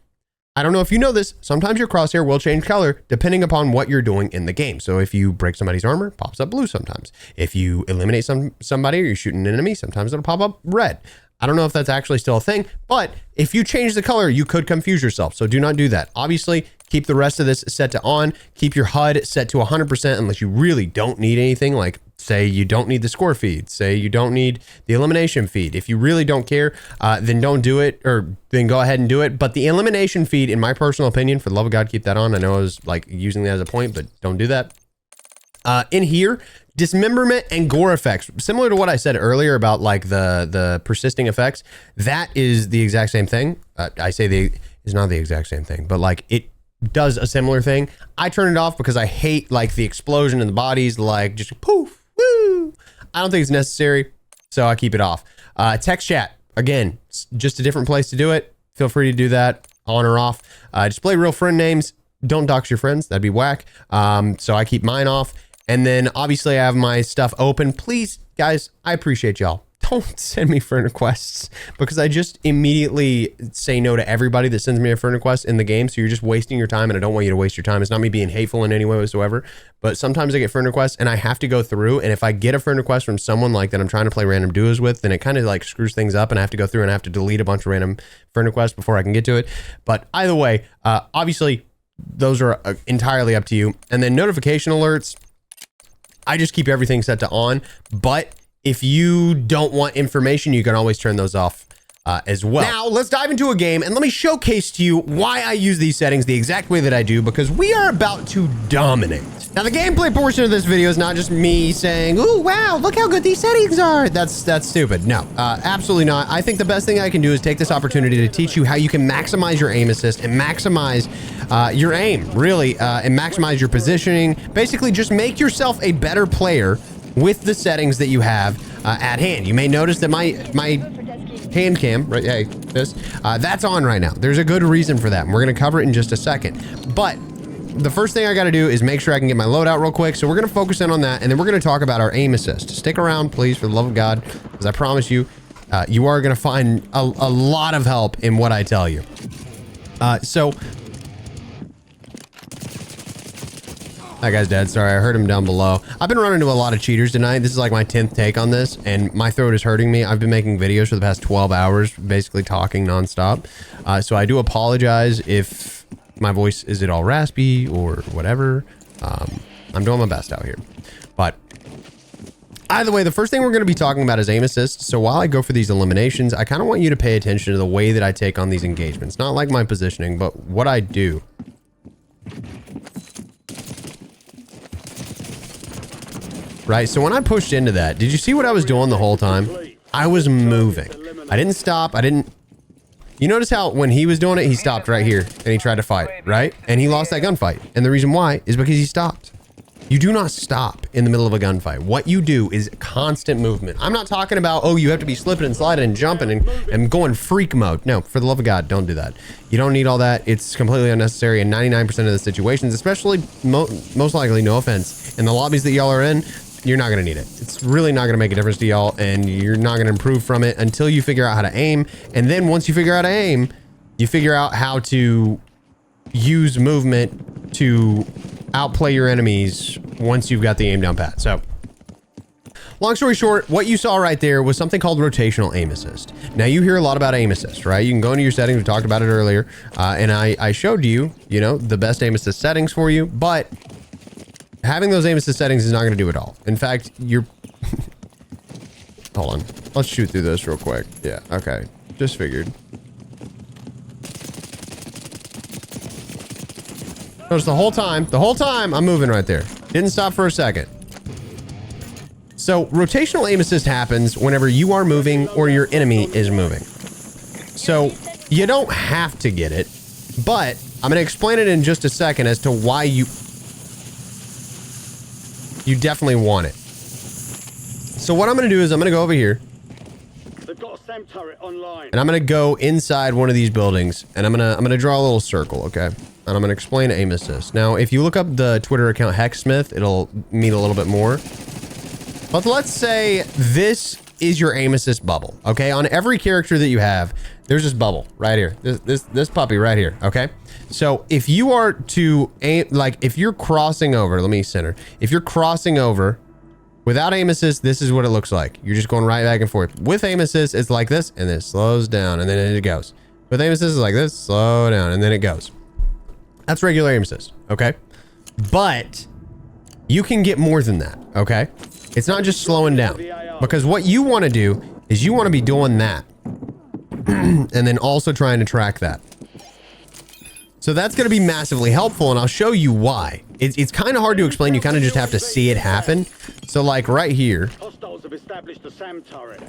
S1: I don't know if you know this. Sometimes your crosshair will change color depending upon what you're doing in the game. So if you break somebody's armor, it pops up blue sometimes. If you eliminate somebody or you're shooting an enemy, sometimes it'll pop up red. I don't know if that's actually still a thing, but if you change the color, you could confuse yourself. So do not do that. Obviously, keep the rest of this set to on. Keep your HUD set to 100% unless you really don't need anything. Like say you don't need the score feed. Say you don't need the elimination feed. If you really don't care, then don't do it, or then go ahead and do it. But the elimination feed, in my personal opinion, for the love of God, keep that on. I know I was like using that as a point, but don't do that. In here, dismemberment and gore effects, similar to what I said earlier about like the persisting effects, that is the exact same thing. I say it's not the exact same thing, but like it does a similar thing. I turn it off because I hate like the explosion in the bodies, like just poof, woo. I don't think it's necessary, so I keep it off. Text chat, again, just a different place to do it. Feel free to do that on or off. Display real friend names. Don't dox your friends. That'd be whack. So I keep mine off. And then obviously I have my stuff open. Please, guys, I appreciate y'all. Don't send me friend requests because I just immediately say no to everybody that sends me a friend request in the game. So you're just wasting your time, and I don't want you to waste your time. It's not me being hateful in any way whatsoever, but sometimes I get friend requests and I have to go through. And if I get a friend request from someone like that I'm trying to play random duos with, then it kind of like screws things up, and I have to go through and I have to delete a bunch of random friend requests before I can get to it. But either way, obviously those are entirely up to you. And then notification alerts, I just keep everything set to on, but if you don't want information, you can always turn those off. as well. Now, let's dive into a game and let me showcase to you why I use these settings the exact way that I do, because we are about to dominate. Now, the gameplay portion of this video is not just me saying, "Ooh, wow, look how good these settings are." That's stupid. No, absolutely not. I think the best thing I can do is take this opportunity to teach you how you can maximize your aim assist and maximize your aim, really, and maximize your positioning. Basically, just make yourself a better player with the settings that you have at hand. You may notice that my hand cam, right? Hey, that's on right now. There's a good reason for that, and we're going to cover it in just a second. But the first thing I got to do is make sure I can get my loadout real quick. So we're going to focus in on that, and then we're going to talk about our aim assist. Stick around, please, for the love of God, because I promise you, you are going to find a lot of help in what I tell you. That guy's dead. Sorry, I heard him down below. I've been running into a lot of cheaters tonight. This is like my 10th take on this, and my throat is hurting me. I've been making videos for the past 12 hours, basically talking nonstop. So I do apologize if my voice is at all raspy or whatever. I'm doing my best out here. But either way, the first thing we're going to be talking about is aim assist. So while I go for these eliminations, I kind of want you to pay attention to the way that I take on these engagements. Not like my positioning, but what I do. Right, so when I pushed into that, did you see what I was doing the whole time? I was moving. I didn't stop. You notice how when he was doing it, he stopped right here and he tried to fight, right? And he lost that gunfight. And the reason why is because he stopped. You do not stop in the middle of a gunfight. What you do is constant movement. I'm not talking about, oh, you have to be slipping and sliding and jumping and going freak mode. No, for the love of God, don't do that. You don't need all that. It's completely unnecessary in 99% of the situations, especially most likely, no offense, in the lobbies that y'all are in. You're not going to need it. It's really not going to make a difference to y'all, and you're not going to improve from it until you figure out how to aim. And then once you figure out how to aim, you figure out how to use movement to outplay your enemies once you've got the aim down pat. So long story short, what you saw right there was something called rotational aim assist. Now you hear a lot about aim assist, right? You can go into your settings. We talked about it earlier. And I showed you, the best aim assist settings for you, but having those aim assist settings is not going to do it all. In fact, hold on. Let's shoot through this real quick. Yeah, okay. Just figured. Notice the whole time, I'm moving right there. Didn't stop for a second. So rotational aim assist happens whenever you are moving or your enemy is moving. So you don't have to get it, but I'm going to explain it in just a second as to why you definitely want it. So what I'm going to do is I'm going to go over here.
S2: They've got a SAM turret online.
S1: And I'm going to go inside one of these buildings, and I'm going to draw a little circle, okay? And I'm going to explain aim assist. Now, if you look up the Twitter account Hexsmith, it'll mean a little bit more. But let's say this is your aim assist bubble, okay? On every character that you have, there's this bubble right here. This puppy right here, okay? So if you are to aim, like if you're crossing over, let me center. If you're crossing over without aim assist, this is what it looks like. You're just going right back and forth. With aim assist, it's like this, and then it slows down, and then it goes. With aim assist, it's like this, slow down, and then it goes. That's regular aim assist, okay? But you can get more than that, okay? It's not just slowing down, because what you want to do is you want to be doing that and then also trying to track that. So that's going to be massively helpful, and I'll show you why. It's kind of hard to explain. You kind of just have to see it happen. So like right here.
S2: Hostiles have established a SAM turret.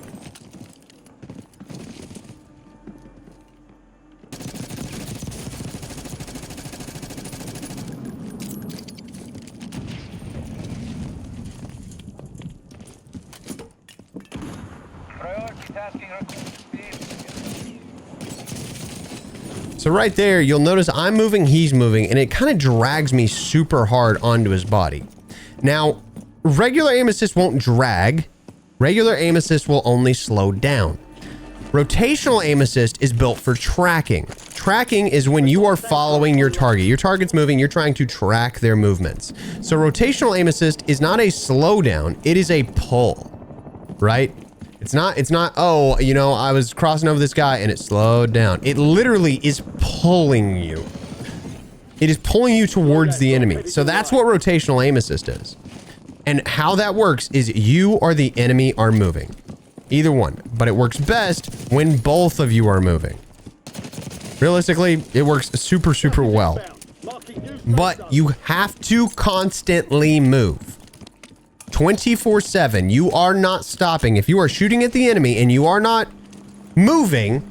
S1: So right there, you'll notice I'm moving, he's moving, and it kind of drags me super hard onto his body. Now, regular aim assist won't drag. Regular aim assist will only slow down. Rotational aim assist is built for tracking. Tracking is when you are following your target. Your target's moving, you're trying to track their movements. So rotational aim assist is not a slowdown, it is a pull, right? It's not, oh, I was crossing over this guy and it slowed down. It literally is pulling you. It is pulling you towards the enemy. So that's what rotational aim assist is. And how that works is you or the enemy are moving. Either one. But it works best when both of you are moving. Realistically, it works super, super well. But you have to constantly move. 24/7. You are not stopping. If you are shooting at the enemy and you are not moving,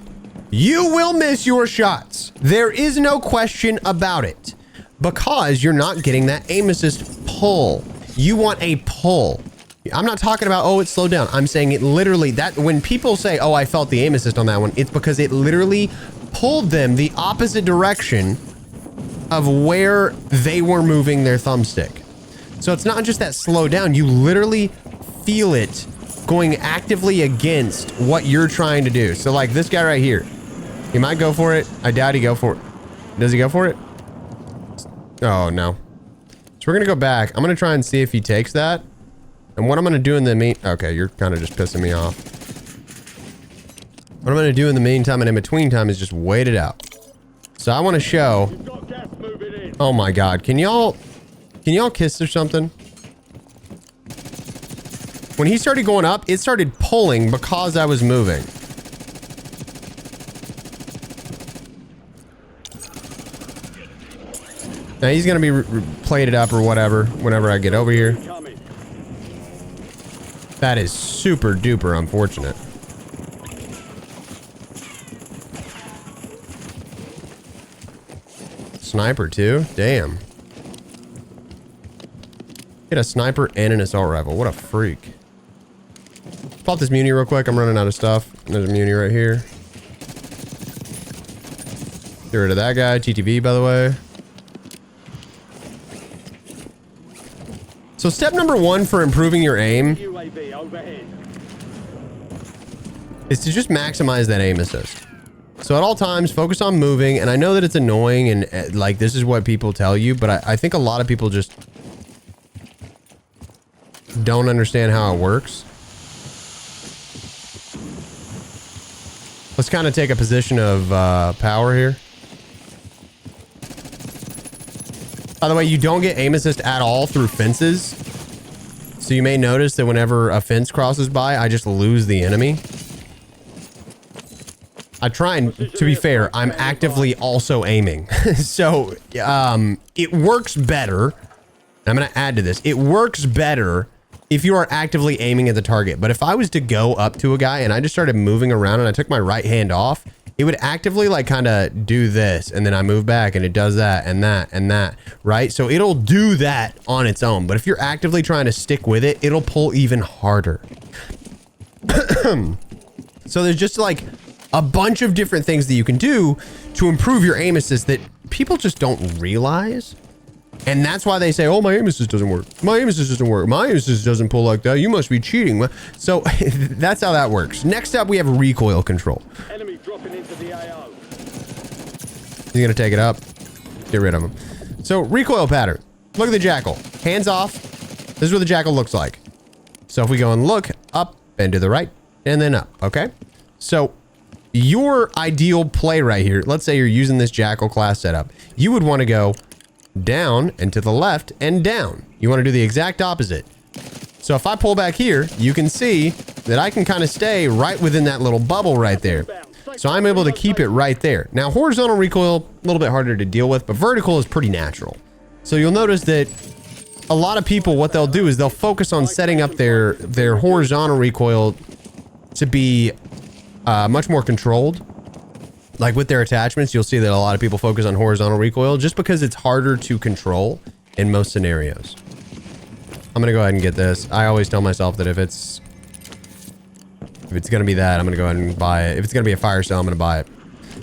S1: you will miss your shots. There is no question about it. Because you're not getting that aim assist pull. You want a pull. I'm not talking about, oh, it slowed down. I'm saying it literally, that when people say, oh, I felt the aim assist on that one, it's because it literally pulled them the opposite direction of where they were moving their thumbstick. So it's not just that slow down. You literally feel it going actively against what you're trying to do. So like this guy right here, he might go for it. I doubt he go for it. Does he go for it? Oh, no. So we're going to go back. I'm going to try and see if he takes that. And what I'm going to do in the okay, you're kind of just pissing me off. What I'm going to do in the meantime and in between time is just wait it out. So I want to show. Oh my God. Can y'all kiss or something? When he started going up, it started pulling because I was moving. Now he's going to be plated up or whatever whenever I get over here. That is super duper unfortunate. Sniper too? Damn. Get a sniper and an assault rifle. What a freak. Let's pop this muni real quick. I'm running out of stuff. There's a muni right here. Get rid of that guy. TTV, by the way. So step number one for improving your aim is to just maximize that aim assist. So at all times, focus on moving. And I know that it's annoying and like this is what people tell you, but I think a lot of people just don't understand how it works. Let's kind of take a position of power here. By the way, you don't get aim assist at all through fences. So you may notice that whenever a fence crosses by, I just lose the enemy. I try and, to be fair, I'm actively also aiming. So it works better. I'm going to add to this. It works better if you are actively aiming at the target. But if I was to go up to a guy and I just started moving around and I took my right hand off, it would actively like kind of do this. And then I move back and it does that and that and that, right? So it'll do that on its own. But if you're actively trying to stick with it, it'll pull even harder. So there's just like a bunch of different things that you can do to improve your aim assist that people just don't realize. And that's why they say, oh, my aim assist doesn't work. My aim assist doesn't work. My aim assist doesn't pull like that. You must be cheating. So that's how that works. Next up, we have recoil control.
S2: Enemy dropping into the AO.
S1: He's going to take it up. Get rid of him. So recoil pattern. Look at the jackal. Hands off. This is what the jackal looks like. So if we go and look up and to the right and then up. Okay. So your ideal play right here, let's say you're using this jackal class setup. You would want to go down and to the left and down. You want to do the exact opposite. So if I pull back here, you can see that I can kind of stay right within that little bubble right there. So I'm able to keep it right there. Now horizontal recoil, a little bit harder to deal with, but vertical is pretty natural. So you'll notice that a lot of people, what they'll do is they'll focus on setting up their horizontal recoil to be much more controlled. Like with their attachments, you'll see that a lot of people focus on horizontal recoil just because it's harder to control in most scenarios. I'm going to go ahead and get this. I always tell myself that if it's going to be that, I'm going to go ahead and buy it. If it's going to be a fire sale, I'm going to buy it.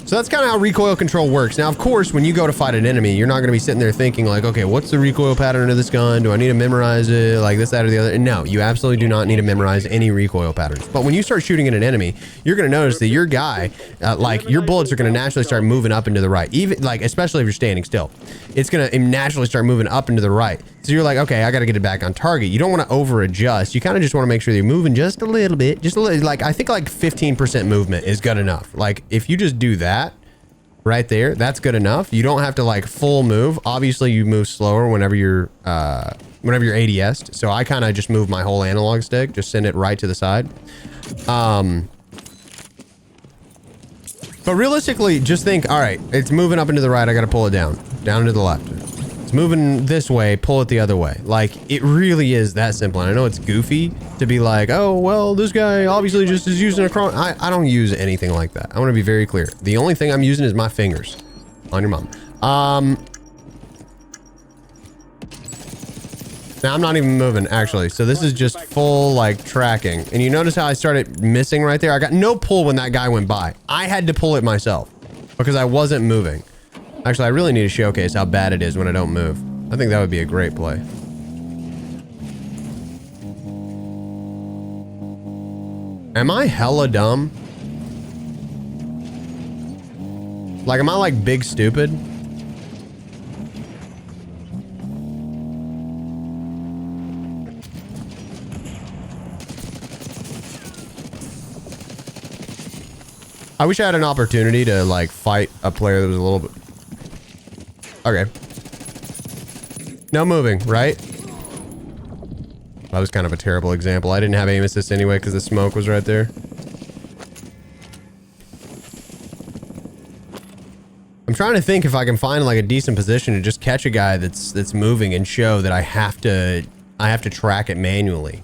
S1: So that's kind of how recoil control works. Now, of course, when you go to fight an enemy, you're not going to be sitting there thinking like, okay, what's the recoil pattern of this gun? Do I need to memorize it? Like this, that, or the other? No, you absolutely do not need to memorize any recoil patterns. But when you start shooting at an enemy, you're going to notice that your guy, like your bullets are going to naturally start moving up and to the right. Even like, especially if you're standing still, it's going to naturally start moving up and to the right. So you're like, okay, I got to get it back on target. You don't want to over adjust. You kind of just want to make sure you're moving just a little bit, just a little, like, I think like 15% movement is good enough. Like if you just do that, right there, that's good enough. You don't have to like full move. Obviously you move slower whenever you're ADS'd. So I kind of just move my whole analog stick, just send it right to the side. But realistically, just think, all right, it's moving up into the right. I got to pull it down into the left. It's moving this way, pull it the other way. Like, it really is that simple. And I know it's goofy to be like, oh, well, this guy obviously just is using a cron. I don't use anything like that. I want to be very clear. The only thing I'm using is my fingers. On your mom. Now I'm not even moving, actually. So this is just full, like, tracking. And you notice how I started missing right there? I got no pull when that guy went by. I had to pull it myself because I wasn't moving. Actually, I really need to showcase how bad it is when I don't move. I think that would be a great play. Am I hella dumb? Like, am I, like, big stupid? I wish I had an opportunity to, like, fight a player that was a little bit... Okay. No moving, right? That was kind of a terrible example. I didn't have aim assist anyway because the smoke was right there. I'm trying to think if I can find, like, a decent position to just catch a guy that's moving and show that I have to track it manually.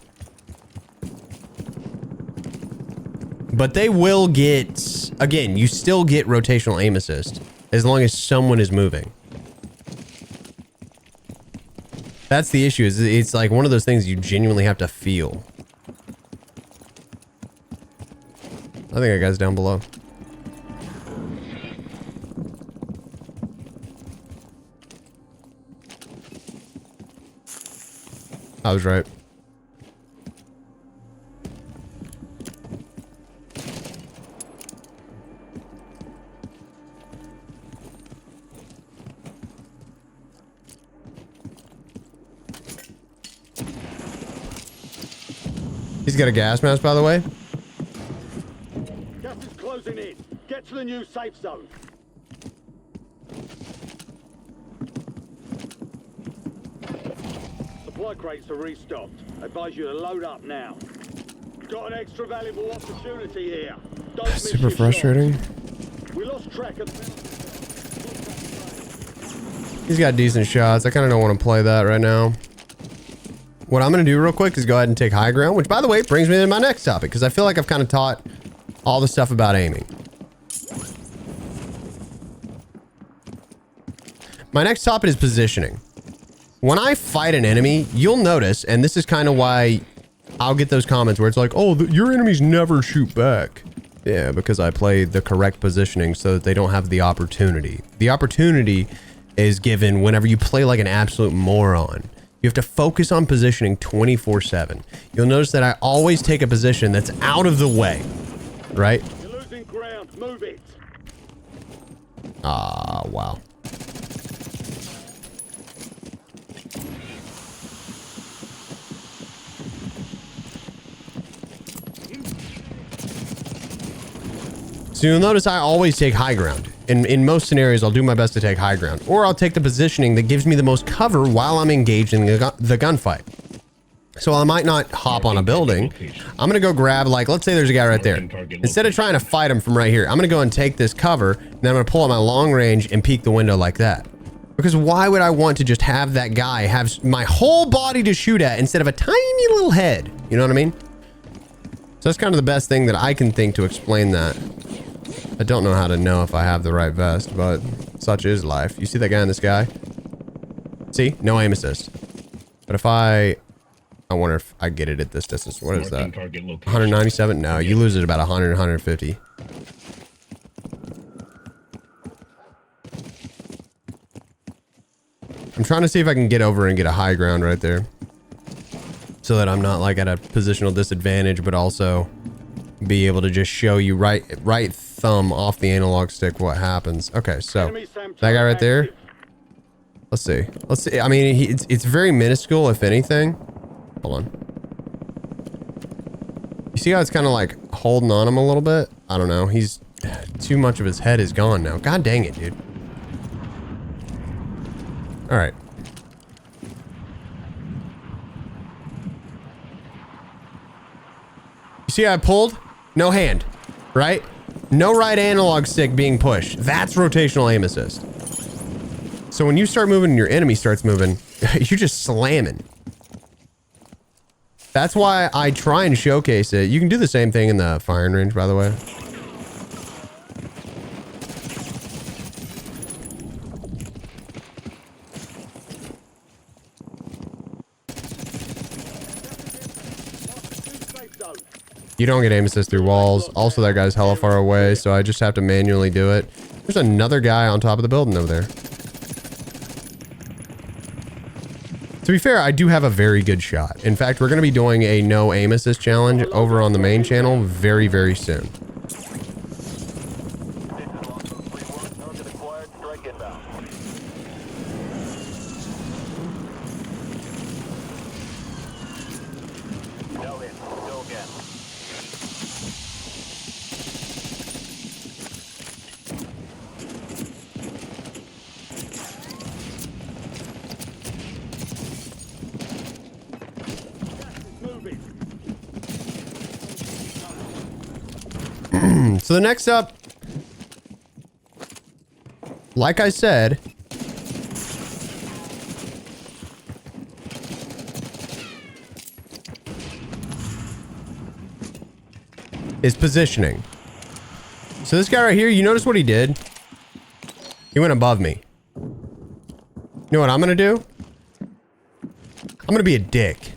S1: But they will get, again, you still get rotational aim assist as long as someone is moving. That's the issue, is it's like one of those things you genuinely have to feel. I think that guy's down below. I was right. He's got a gas mask, by the way.
S2: Gas is closing in. Get to the new safe zone. Supply crates are restocked. I advise you to load up now. Got an extra valuable opportunity here. Don't miss
S1: Super
S2: your
S1: frustrating.
S2: shot. We lost track of...
S1: He's got decent shots. I kind of don't want to play that right now. What I'm going to do real quick is go ahead and take high ground, which, by the way, brings me to my next topic, because I feel like I've kind of taught all the stuff about aiming. My next topic is positioning. When I fight an enemy, you'll notice, and this is kind of why I'll get those comments where it's like, oh, your enemies never shoot back. Yeah, because I play the correct positioning so that they don't have the opportunity. The opportunity is given whenever you play like an absolute moron. You have to focus on positioning 24/7. You'll notice that I always take a position that's out of the way, right?
S2: You're losing ground. Move it.
S1: Ah, wow. So you'll notice I always take high ground. In most scenarios, I'll do my best to take high ground. Or I'll take the positioning that gives me the most cover while I'm engaged in the gunfight. So I might not hop on a building. I'm going to go grab, like, let's say there's a guy right there. Instead of trying to fight him from right here, I'm going to go and take this cover. And then I'm going to pull out my long range and peek the window like that. Because why would I want to just have that guy have my whole body to shoot at instead of a tiny little head? You know what I mean? So that's kind of the best thing that I can think to explain that. I don't know how to know if I have the right vest, but such is life. You see that guy in the sky? See? No aim assist. But if I wonder if I get it at this distance. What is that? 197? No, you lose it about 100, 150. I'm trying to see if I can get over and get a high ground right there. So that I'm not like at a positional disadvantage, but also be able to just show you right thumb off the analog stick what happens. Okay, so that guy right there. Let's see. I mean, it's very minuscule, if anything. Hold on. You see how it's kind of like holding on him a little bit? I don't know. He's too much of his head is gone now. God dang it, dude. All right. You You see how I pulled? No hand, right? No right analog stick being pushed. That's rotational aim assist. So when you start moving and your enemy starts moving, you're just slamming. That's why I try and showcase it. You can do the same thing in the firing range, by the way. You don't get aim assist through walls. Also, that guy's hella far away, so I just have to manually do it. There's another guy on top of the building over there. To be fair, I do have a very good shot. In fact, we're going to be doing a no aim assist challenge over on the main channel very, very soon. So the next up, like I said, is positioning. So this guy right here, you notice what he did? He went above me. You know what I'm gonna do? I'm gonna be a dick.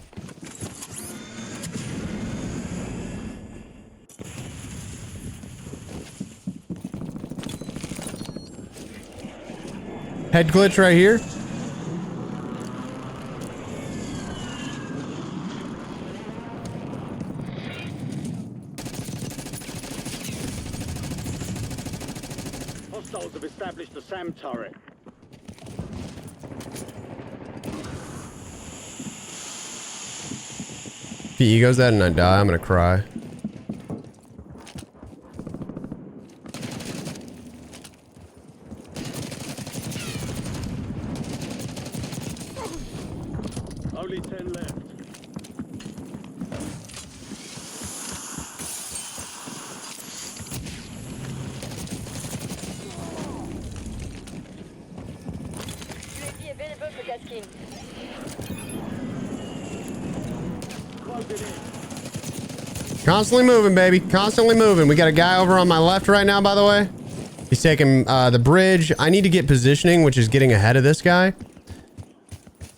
S1: Head glitch right here.
S2: Hostiles have established a SAM turret.
S1: If he egos that and I die, I'm gonna cry.
S2: Only 10 left.
S3: UAV available for tasking.
S2: Close it in.
S1: Constantly moving, baby. Constantly moving. We got a guy over on my left right now, by the way. He's taking the bridge. I need to get positioning, which is getting ahead of this guy.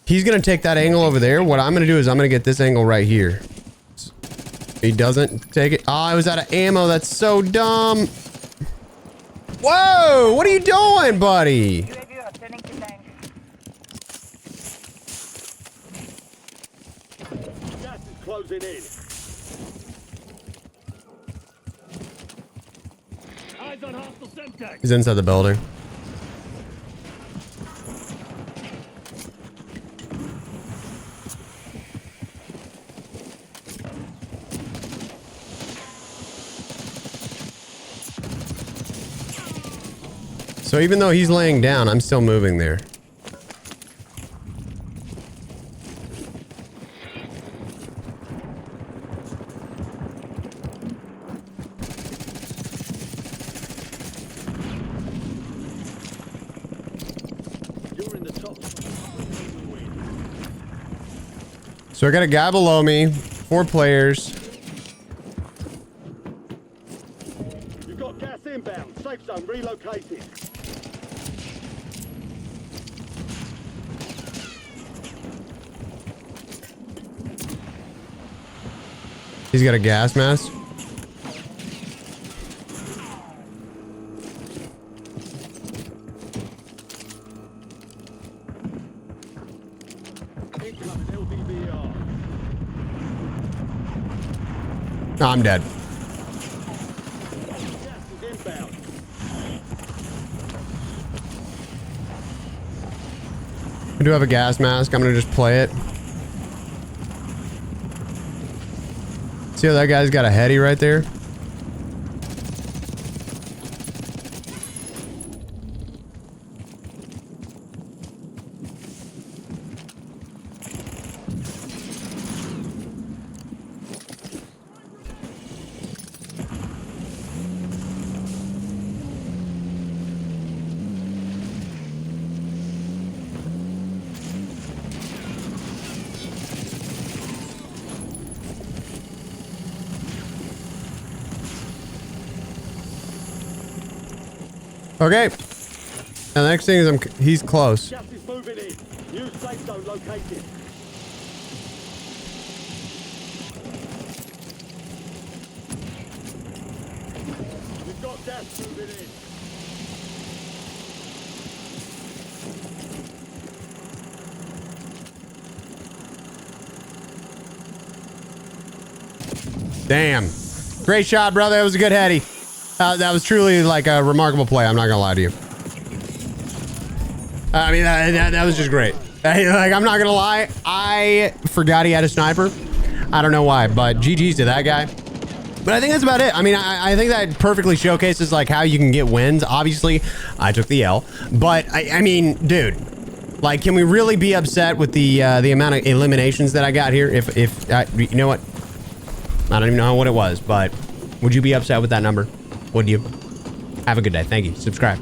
S1: He's going to take that angle over there. What I'm going to do is I'm going to get this angle right here. He doesn't take it. Oh, I was out of ammo. That's so dumb. Whoa! What are you doing, buddy?
S3: UAV returning to tank.
S2: Gas is closing in. Eyes on hostile Semtex.
S1: He's inside the building. So even though he's laying down, I'm still moving there.
S2: You're in the top.
S1: So I got a guy below me, 4 players.
S2: You've got gas inbound. Safe zone relocated.
S1: He's got a gas mask.
S2: Incoming LDVR.
S1: No, I'm dead.
S2: Gas is inbound.
S1: I do have a gas mask. I'm gonna just play it. See how that guy's got a heady right there? Okay. Now, the next thing is he's close.
S2: Gas is moving in. New safe zone located. We've got gas moving in.
S1: Damn. Great shot, brother. That was a good heady. That was truly like a remarkable play. I'm not gonna lie to you. I mean, that was just great. Like, I'm not gonna lie. I forgot he had a sniper. I don't know why, but GG's to that guy. But I think that's about it. I mean, I think that perfectly showcases like how you can get wins. Obviously, I took the L, but I mean, dude, like, can we really be upset with the amount of eliminations that I got here? If you know what? I don't even know what it was, but would you be upset with that number? Would you? Have a good day. Thank you. Subscribe.